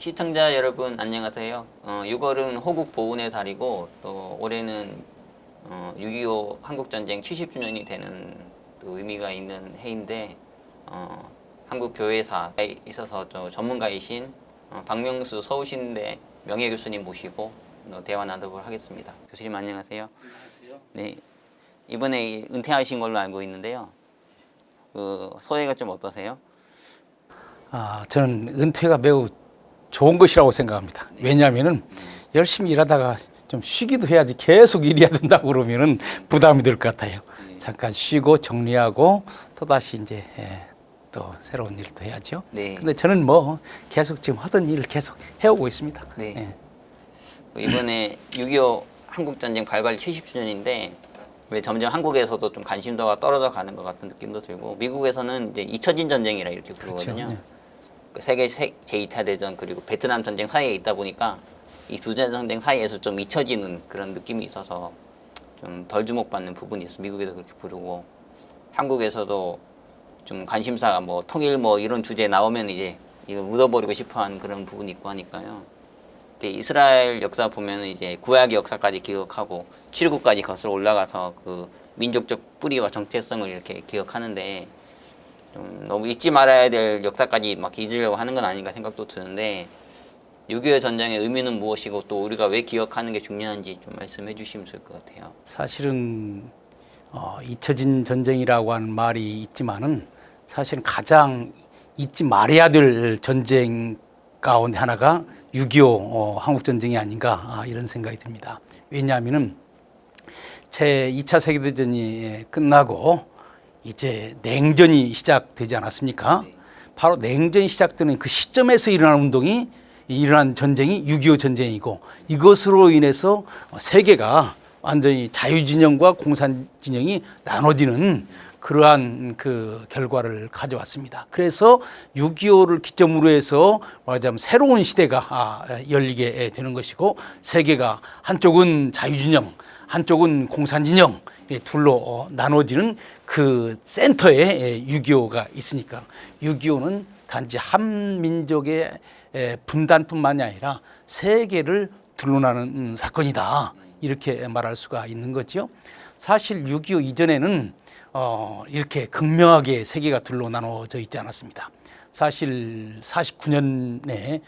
시청자 여러분 안녕하세요. 6월은 호국 보훈의 달이고 또 올해는 6.25 한국전쟁 70주년이 되는 또 의미가 있는 해인데 한국 교회사에 있어서 전문가이신 박명수 서울신대 명예교수님 모시고 대화 나누도록 하겠습니다. 교수님 안녕하세요. 안녕하세요. 네, 이번에 은퇴하신 걸로 알고 있는데요. 소회가 좀 어떠세요? 저는 은퇴가 매우 좋은 것이라고 생각합니다. 왜냐하면은 열심히 일하다가 좀 쉬기도 해야지 계속 일해야 된다고 그러면은 부담이 될 것 같아요. 잠깐 쉬고 정리하고 또 다시 이제 또 새로운 일을 또 해야죠. 네. 근데 저는 뭐 계속 지금 하던 일을 계속 해오고 있습니다. 네. 이번에 6.25 한국전쟁 발발 70주년인데 왜 점점 한국에서도 좀 관심도가 떨어져 가는 것 같은 느낌도 들고 미국에서는 이제 잊혀진 전쟁이라 이렇게 부르거든요. 그렇죠. 그 세계 제2차 대전 그리고 베트남 전쟁 사이에 있다 보니까 이 두 전쟁 사이에서 좀 잊혀지는 그런 느낌이 있어서 좀 덜 주목받는 부분이 있어. 미국에서 그렇게 부르고 한국에서도 좀 관심사가 뭐 통일 뭐 이런 주제 나오면 이제 이거 묻어버리고 싶어하는 그런 부분이 있고 하니까요. 이스라엘 역사 보면 이제 구약의 역사까지 기억하고 출애굽까지 거슬러 올라가서 그 민족적 뿌리와 정체성을 이렇게 기억하는데 좀 너무 잊지 말아야 될 역사까지 막 잊으려고 하는 건 아닌가 생각도 드는데 6.25 전쟁의 의미는 무엇이고 또 우리가 왜 기억하는 게 중요한지 좀 말씀해 주시면 좋을 것 같아요. 사실은 잊혀진 전쟁이라고 하는 말이 있지만은 사실은 가장 잊지 말아야 될 전쟁 가운데 하나가 6.25 한국전쟁이 아닌가 이런 생각이 듭니다. 왜냐하면은 제2차 세계대전이 끝나고 이제 냉전이 시작되지 않았습니까? 네. 바로 냉전이 시작되는 그 시점에서 일어난 전쟁이 6.25 전쟁이고 이것으로 인해서 세계가 완전히 자유진영과 공산진영이 나눠지는 그러한 그 결과를 가져왔습니다. 그래서 6.25를 기점으로 해서 말하자면 새로운 시대가 열리게 되는 것이고 세계가 한쪽은 자유진영, 한쪽은 공산진영 둘로 나눠지는 그 센터에 6.25가 있으니까 6.25는 단지 한 민족의 분단뿐만이 아니라 세계를 둘러나는 사건이다. 이렇게 말할 수가 있는 거죠. 사실 6.25 이전에는 이렇게 극명하게 세계가 둘로 나눠져 있지 않았습니다. 사실 49년에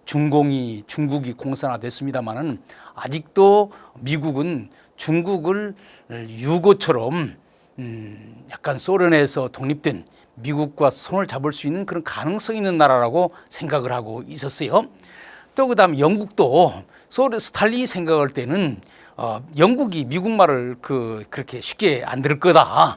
중국이 공산화됐습니다만은 아직도 미국은 중국을 유고처럼 약간 소련에서 독립된 미국과 손을 잡을 수 있는 그런 가능성 있는 나라라고 생각을 하고 있었어요. 또 그다음에 영국도 스탈린이 생각할 때는 영국이 미국 말을 그렇게 쉽게 안 들을 거다.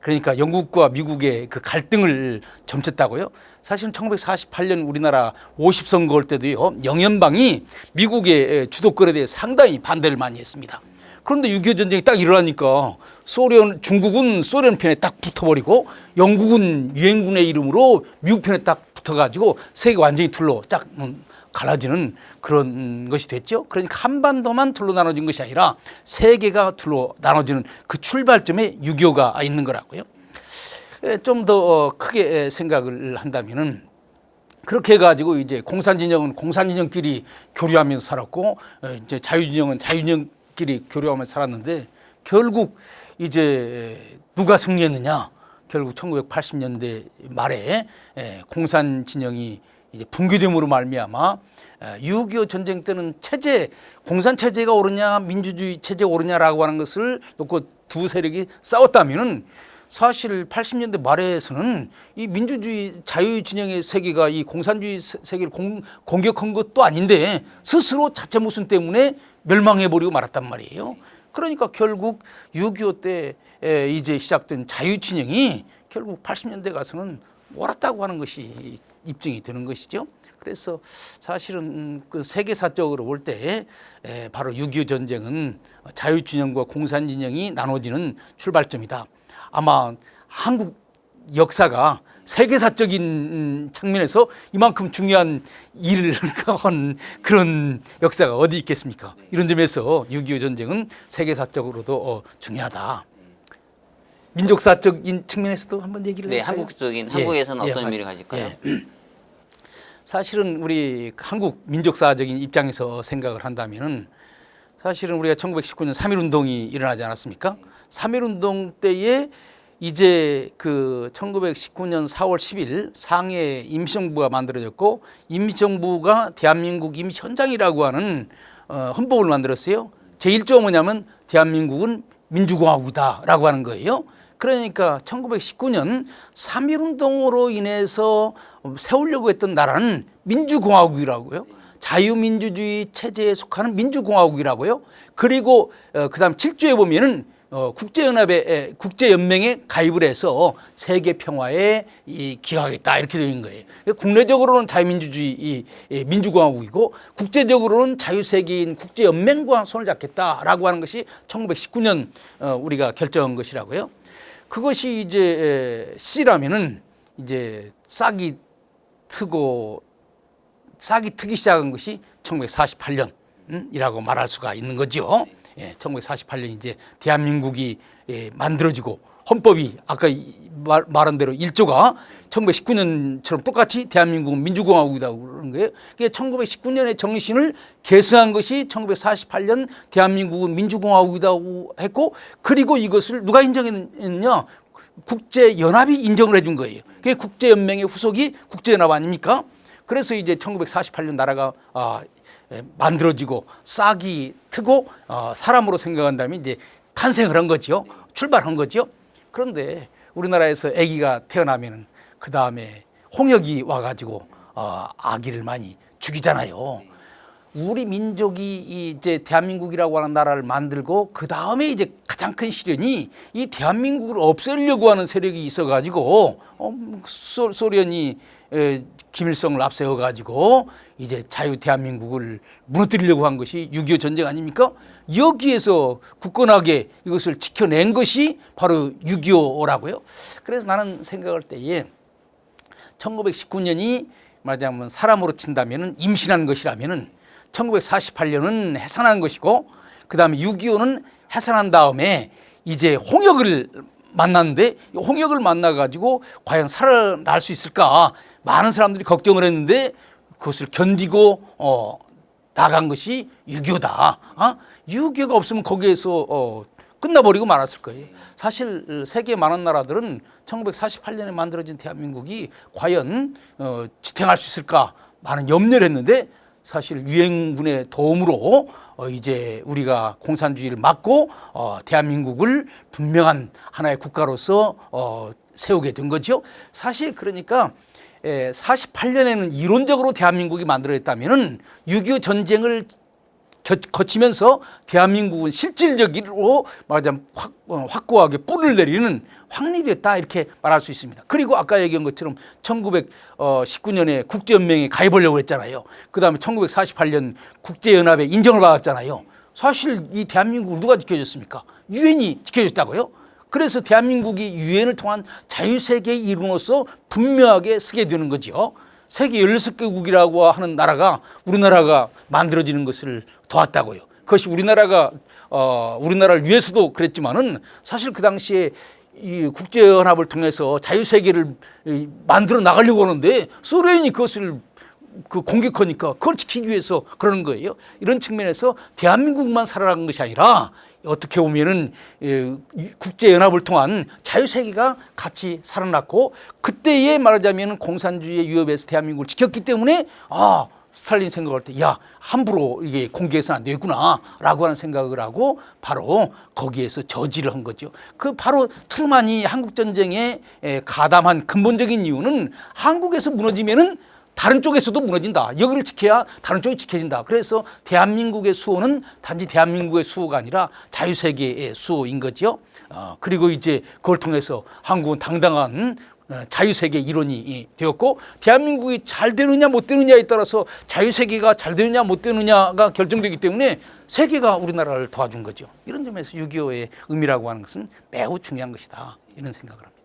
그러니까 영국과 미국의 그 갈등을 점쳤다고요. 사실은 1948년 우리나라 50선거 할 때도요. 영연방이 미국의 주도권에 대해 상당히 반대를 많이 했습니다. 그런데 6.25 전쟁이 딱 일어나니까 중국은 소련 편에 딱 붙어버리고 영국은 유엔군의 이름으로 미국 편에 딱 붙어가지고 세계가 완전히 둘로 쫙 갈라지는 그런 것이 됐죠. 그러니까 한반도만 둘로 나눠진 것이 아니라 세계가 둘로 나눠지는 그 출발점에 6.25가 있는 거라고요. 좀 더 크게 생각을 한다면은 그렇게 해가지고 이제 공산진영은 공산진영끼리 교류하면서 살았고 이제 자유진영은 자유진영끼리 교류하면서 살았는데 결국 이제 누가 승리했느냐? 결국 1980년대 말에 공산진영이 이제 붕괴됨으로 말미암아 6.25 전쟁 때는 공산 체제가 옳으냐 민주주의 체제가 옳으냐라고 하는 것을 놓고 두 세력이 싸웠다면은 사실 80년대 말에서는 이 민주주의 자유 진영의 세계가 이 공산주의 세계를 공격한 것도 아닌데 스스로 자체 모순 때문에 멸망해 버리고 말았단 말이에요. 그러니까 결국 6.25 때 이제 시작된 자유 진영이 결국 80년대 가서는 옳았다고 하는 것이 입증이 되는 것이죠. 그래서 사실은 그 세계사적으로 볼 때 바로 6.25 전쟁은 자유진영과 공산진영이 나눠지는 출발점이다. 아마 한국 역사가 세계사적인 측면에서 이만큼 중요한 일을 한 그런 역사가 어디 있겠습니까? 이런 점에서 6.25 전쟁은 세계사적으로도 중요하다. 민족사적인 측면에서도 한번 얘기를 네, 해볼까요? 한국에서는 어떤 맞아요. 의미를 가질까요? 사실은 우리 한국 민족사적인 입장에서 생각을 한다면은 사실은 우리가 1919년 3.1운동이 일어나지 않았습니까? 3.1운동 때에 이제 그 1919년 4월 10일 상해 임시정부가 만들어졌고 임시정부가 대한민국 임시현장이라고 하는 헌법을 만들었어요. 제1조가 뭐냐면 대한민국은 민주공화국이다라고 하는 거예요. 그러니까 1919년 3.1운동으로 인해서 세우려고 했던 나라는 민주공화국이라고요. 자유민주주의 체제에 속하는 민주공화국이라고요. 그리고 그다음 7조에 보면은 국제연합에 국제연맹에 가입을 해서 세계 평화에 기여하겠다 이렇게 되어 있는 거예요. 국내적으로는 자유민주주의 민주공화국이고 국제적으로는 자유세계인 국제연맹과 손을 잡겠다라고 하는 것이 1919년 우리가 결정한 것이라고요. 그것이 이제 C라면은 이제 싹이 트기 시작한 것이 1948년이라고 말할 수가 있는 거죠. 1948년 이제 대한민국이 만들어지고 헌법이 아까 말한 대로 1조가 1919년처럼 똑같이 대한민국은 민주공화국이라고 그러는 거예요. 그게 1919년의 정신을 계승한 것이 1948년 대한민국은 민주공화국이라고 했고 그리고 이것을 누가 인정했느냐? 국제연합이 인정을 해준 거예요. 그게 국제연맹의 후속이 국제연합 아닙니까? 그래서 이제 1948년 나라가 만들어지고 싹이 트고 사람으로 생각한다면 이제 탄생을 한 거죠. 출발한 거죠. 그런데 우리나라에서 아기가 태어나면 그 다음에 홍역이 와가지고 아기를 많이 죽이잖아요. 우리 민족이 이제 대한민국이라고 하는 나라를 만들고 그 다음에 이제 가장 큰 시련이 이 대한민국을 없애려고 하는 세력이 있어가지고 소련이 김일성을 앞세워가지고 이제 자유 대한민국을 무너뜨리려고 한 것이 6.25 전쟁 아닙니까? 여기에서 굳건하게 이것을 지켜낸 것이 바로 6.25라고요. 그래서 나는 생각할 때에 1919년이 말하자면 사람으로 친다면 임신한 것이라면 1948년은 해산한 것이고 그 다음에 6.25는 해산한 다음에 이제 홍역을 만났는데 홍역을 만나가지고 과연 살아날 수 있을까 많은 사람들이 걱정을 했는데 그것을 견디고 나간 것이 6.25다. 6.25가 없으면 거기에서 끝나버리고 말았을 거예요. 사실 세계 많은 나라들은 1948년에 만들어진 대한민국이 과연 지탱할 수 있을까 많은 염려를 했는데 사실 유엔군의 도움으로 이제 우리가 공산주의를 막고 대한민국을 분명한 하나의 국가로서 세우게 된 거죠. 사실 그러니까 48년에는 이론적으로 대한민국이 만들어졌다면 6.25 전쟁을 거치면서 대한민국은 실질적으로 말하자면 확고하게 뿌리를 내리는 확립했다 이렇게 말할 수 있습니다. 그리고 아까 얘기한 것처럼 1919년에 국제연맹에 가입하려고 했잖아요. 그다음에 1948년 국제연합에 인정을 받았잖아요. 사실 이 대한민국을 누가 지켜줬습니까? 유엔이 지켜줬다고요. 그래서 대한민국이 유엔을 통한 자유세계의 일원으로서 분명하게 서게 되는 거죠. 세계 16개국이라고 하는 나라가 우리나라가 만들어지는 것을 도왔다고요. 그것이 우리나라를 위해서도 그랬지만은 사실 그 당시에 이 국제연합을 통해서 자유세계를 만들어 나가려고 하는데 소련이 그것을 공격하니까 그걸 지키기 위해서 그러는 거예요. 이런 측면에서 대한민국만 살아난 것이 아니라 어떻게 보면은 국제연합을 통한 자유세계가 같이 살아났고 그때에 말하자면 공산주의의 위협에서 대한민국을 지켰기 때문에 스탈린 생각할 때 야 함부로 이게 공개해서는 안 되겠구나라고 하는 생각을 하고 바로 거기에서 저지를 한 거죠. 그 바로 트루만이 한국전쟁에 가담한 근본적인 이유는 한국에서 무너지면은 다른 쪽에서도 무너진다. 여기를 지켜야 다른 쪽이 지켜진다. 그래서 대한민국의 수호는 단지 대한민국의 수호가 아니라 자유세계의 수호인 거죠. 그리고 이제 그걸 통해서 한국은 당당한 자유세계 일원이 되었고 대한민국이 잘 되느냐 못 되느냐에 따라서 자유세계가 잘 되느냐 못 되느냐가 결정되기 때문에 세계가 우리나라를 도와준 거죠. 이런 점에서 6.25의 의미라고 하는 것은 매우 중요한 것이다. 이런 생각을 합니다.